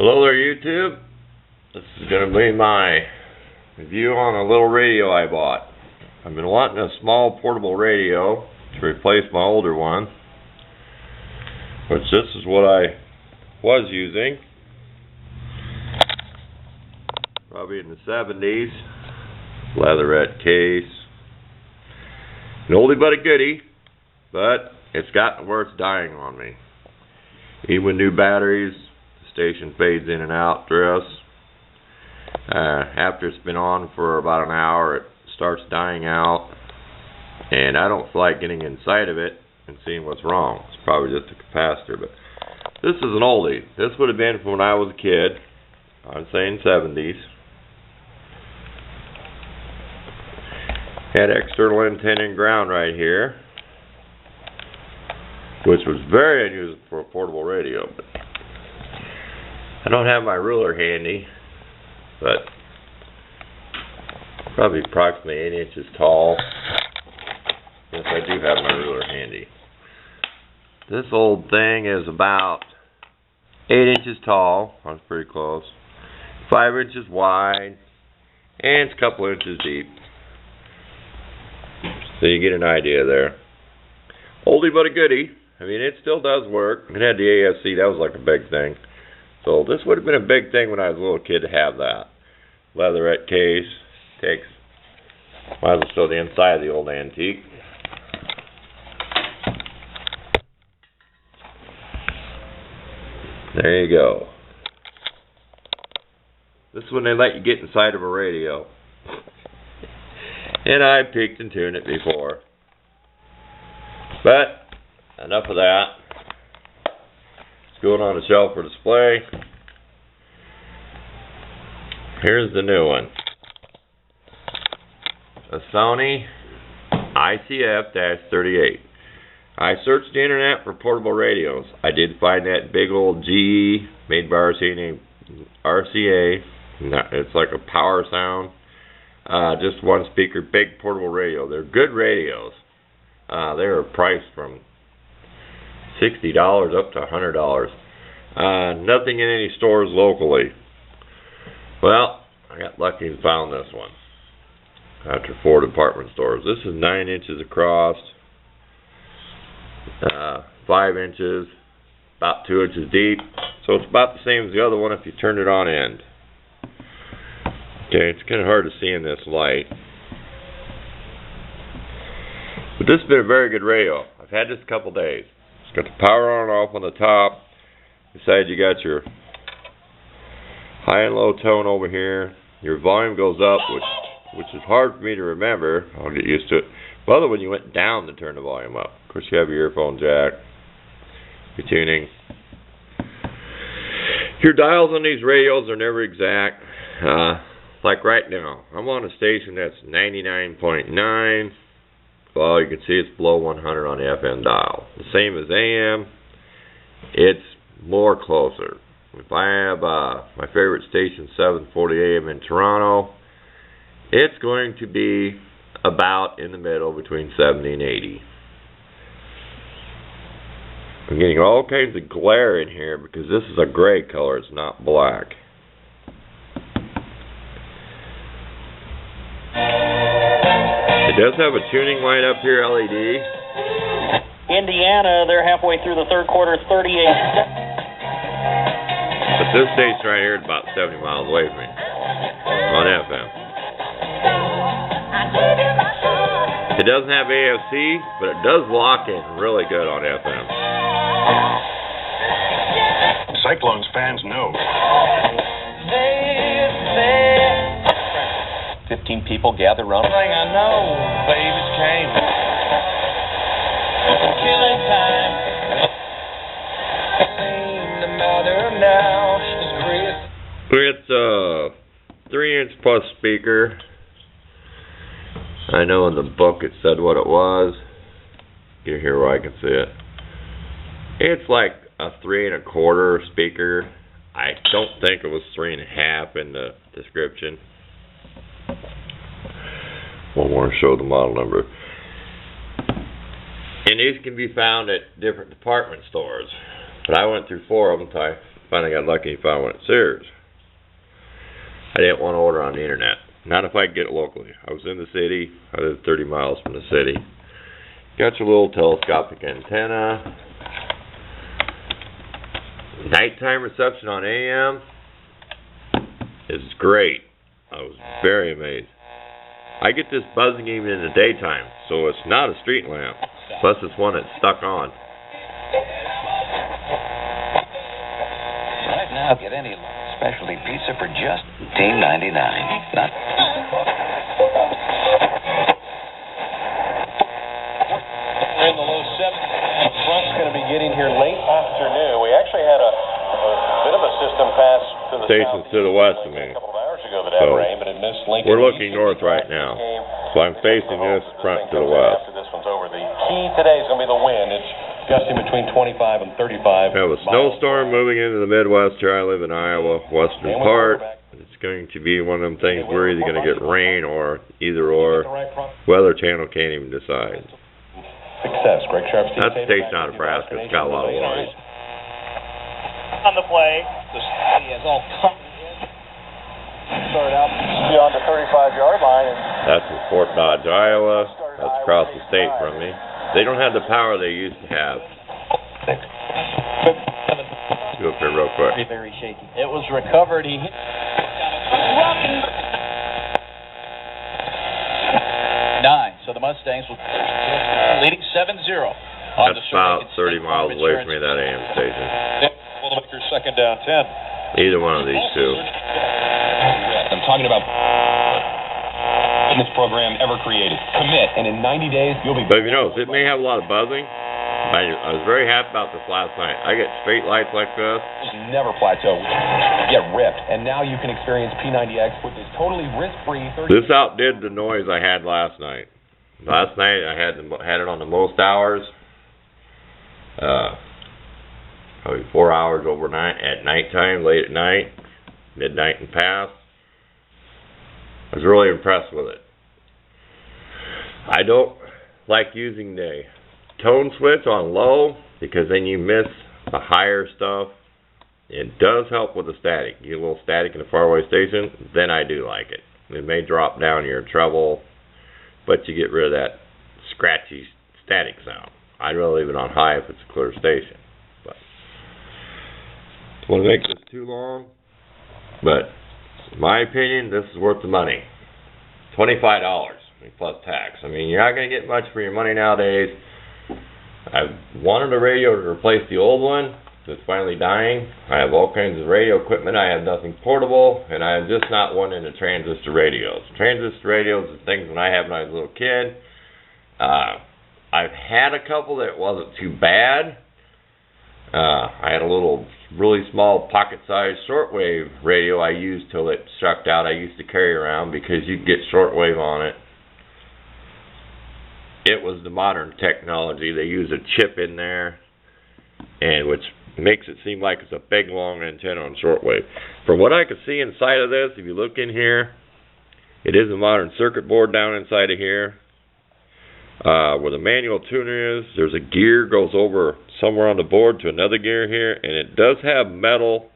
Hello there, YouTube. This is going to be my review on a little radio I bought. I've been wanting a small portable radio to replace my older one, which this is what I was using, probably in the 70s. Leatherette case. An oldie but a goodie, but it's gotten where it's dying on me. Even with new batteries, station fades in and out through us. After it's been on for about an hour, it starts dying out, and I don't feel like getting inside of it and seeing what's wrong. It's probably just a capacitor, but this is an oldie. This would have been from when I was a kid. I'm saying 70s. Had external antenna and ground right here, which was very unusual for a portable radio. But I don't have my ruler handy, but probably approximately 8 inches tall. Yes, I do have my ruler handy. This old thing is about 8 inches tall. I was pretty close. 5 inches wide, and it's a couple inches deep. So you get an idea there. Oldie but a goodie. I mean, it still does work. It had the AFC. That was like a big thing. So this would have been a big thing when I was a little kid to have that. Leatherette case. Might as well show the inside of the old antique. There you go. This is when they let you get inside of a radio. And I peeked and tuned it before. But enough of that. It's going on the shelf for display. Here's the new one. A Sony ICF-38. I searched the internet for portable radios. I did find that big old GE made by RCA. It's like a power sound. Just one speaker, big portable radio. They're good radios. They were priced from $60 up to $100. Nothing in any stores locally. Well, I got lucky and found this one after 4 department stores. This is 9 inches across, 5 inches, about 2 inches deep. So it's about the same as the other one if you turn it on end. Okay, it's kind of hard to see in this light. But this has been a very good radio. I've had this a couple days. It's got the power on and off on the top. Beside you got your high and low tone over here. Your volume goes up, which is hard for me to remember. I'll get used to it. Well, when you went down to turn the volume up. Of course, you have your earphone jack. Your tuning. Your dials on these radios are never exact. Like right now, I'm on a station that's 99.9. Well, you can see it's below 100 on the FM dial. The same as AM. It's more closer. If I have my favorite station, 740 AM in Toronto, it's going to be about in the middle between 70 and 80. I'm getting all kinds of glare in here because this is a gray color. It's not black. It does have a tuning light up here, LED. Indiana, they're halfway through the third quarter, 38. But this station right here is about 70 miles away from me on FM. It doesn't have AFC, but it does lock in really good on FM. Cyclones fans know. 15 people gather around. I know, babies came. Killing time. The mother now, she's great. It's a 3-inch plus speaker. I know in the book it said what it was. Get here where I can see it. It's like a 3 1/4 speaker. I don't think it was 3 1/2 in the description. Won't want to show the model number. And these can be found at different department stores. But I went through 4 of them until I finally got lucky and found one at Sears. I didn't want to order on the internet. Not if I could get it locally. I was in the city. I live 30 miles from the city. Got your little telescopic antenna. Nighttime reception on AM is great. I was very amazed. I get this buzzing even in the daytime, so it's not a street lamp. Plus it's one that's stuck on. Right now, get any specialty pizza for just $18.99. Not. We're in the low 70s. Front's going to be getting here late afternoon. We actually had a bit of a system pass to the Station's to the west of me. a couple of hours ago that had rain, but it missed Lincoln. We're looking north right now, so I'm facing this front to the west. After this one's over, the key today is going to be the wind. It's gusting between 25 and 35. We have a snowstorm moving into the Midwest here. I live in Iowa, western part. It's going to be one of them things we're either going to get rain or either or. Weather Channel can't even decide. Success. Greg Sharp. That's the station out of Nebraska. It's got a lot of noise. On the play, the study has all come in. Started out beyond the 35-yard line. That's in Fort Dodge, Iowa. That's across the state from me. They don't have the power they used to have. Let's go up here real quick. Very shaky. It was recovered. He hit. So the Mustangs will leading 7-0. That's about 30 miles away from me, that AM station. Boilermaker's second down 10. Either one of these two. I'm talking about this program ever created. Commit, and in 90 days, you'll be... But if you notice, it may have a lot of buzzing. I was very happy about this last night. I get straight lights like this. Never plateau. Get ripped. And now you can experience P90X with this totally risk-free... This outdid the noise I had last night. Last night I had it on the most hours. Probably 4 hours overnight at nighttime, late at night, midnight and past. I was really impressed with it. I don't like using the tone switch on low because then you miss the higher stuff. It does help with the static. You get a little static in the faraway station, then I do like it. It may drop down your treble, but you get rid of that scratchy static sound. I'd rather leave it on high if it's a clear station. But I want to make this too long, but in my opinion, this is worth the money. $25 plus tax. I mean, you're not going to get much for your money nowadays. I wanted a radio to replace the old one. It's finally dying. I have all kinds of radio equipment. I have nothing portable, and I'm just not one into transistor radios. Transistor radios are things that I had when I was a little kid. I've had a couple that wasn't too bad. I had a little, really small pocket-sized shortwave radio I used till it struck out. I used to carry around because you could get shortwave on it. It was the modern technology. They use a chip in there, and which makes it seem like it's a big long antenna on shortwave. From what I can see inside of this, if you look in here, it is a modern circuit board down inside of here. Where the manual tuner is, there's a gear goes over somewhere on the board to another gear here, and it does have metal,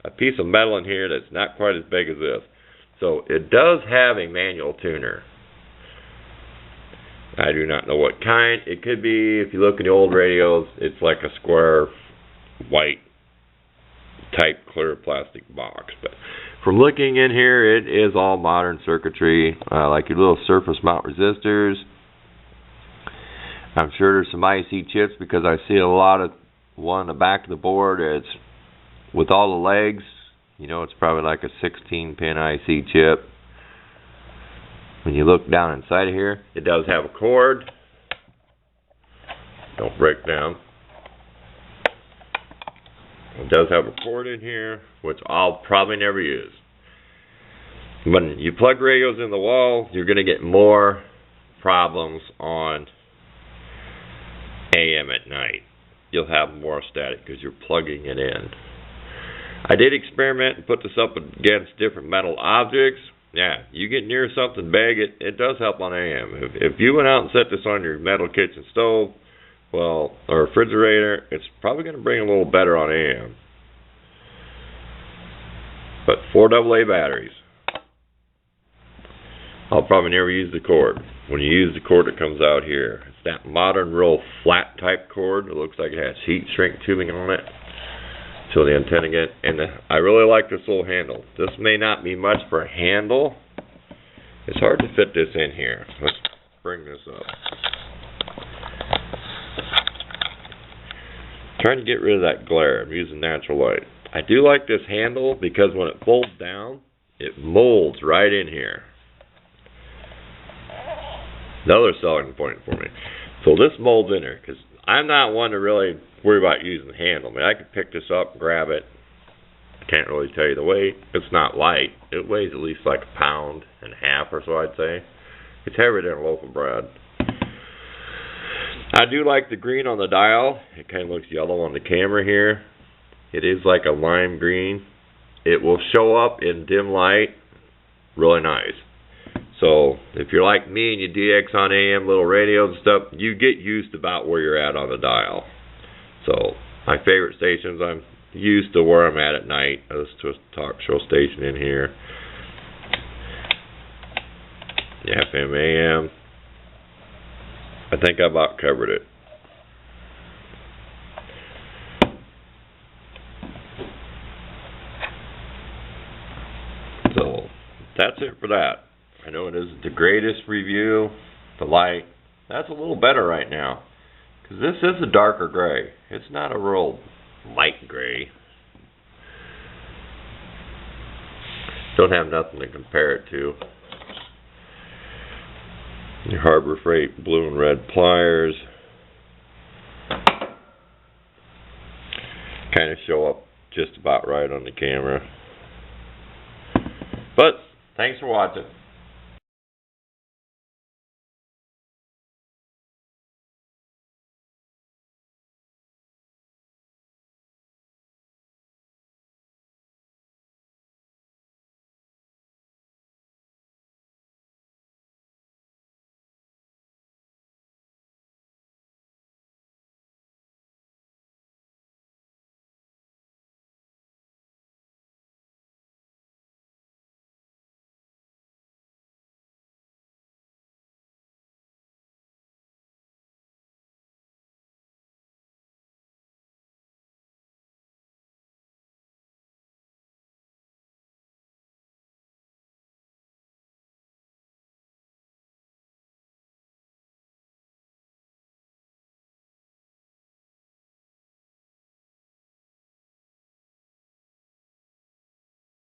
a piece of metal in here that's not quite as big as this. So it does have a manual tuner. I do not know what kind. It could be, if you look at the old radios, it's like a square white type clear plastic box. But from looking in here, it is all modern circuitry, like your little surface mount resistors. I'm sure there's some IC chips because I see a lot of one on the back of the board. It's with all the legs, you know, it's probably like a 16-pin IC chip. When you look down inside of here, it does have a cord. Don't break down. It does have a cord in here, which I'll probably never use. When you plug radios in the wall, you're going to get more problems on AM at night. You'll have more static because you're plugging it in. I did experiment and put this up against different metal objects. Yeah, you get near something big, it does help on AM. If you went out and set this on your metal kitchen stove, well, or refrigerator, it's probably going to bring a little better on AM. But 4 AA batteries. I'll probably never use the cord. When you use the cord, it comes out here. It's that modern, real flat type cord. It looks like it has heat shrink tubing on it. So the antenna again. And I really like this little handle. This may not be much for a handle. It's hard to fit this in here. Let's bring this up. Trying to get rid of that glare. I'm using natural light. I do like this handle because when it folds down, it molds right in here. Another selling point for me. So this molds in there because I'm not one to really worry about using the handle. I mean, I could pick this up and grab it. I can't really tell you the weight. It's not light. It weighs at least like 1.5 pounds or so, I'd say. It's heavier than a loaf of bread. I do like the green on the dial. It kind of looks yellow on the camera here. It is like a lime green. It will show up in dim light. Really nice. So if you're like me and you DX on AM, little radios and stuff, you get used about where you're at on the dial. So my favorite stations, I'm used to where I'm at night. I listen to a talk show station in here. The FM, AM. I think I about covered it. So that's it for that. I know it isn't the greatest review. The light, that's a little better right now. Because this is a darker gray. It's not a real light gray. Don't have nothing to compare it to. Your Harbor Freight blue and red pliers. Kind of show up just about right on the camera. But, thanks for watching.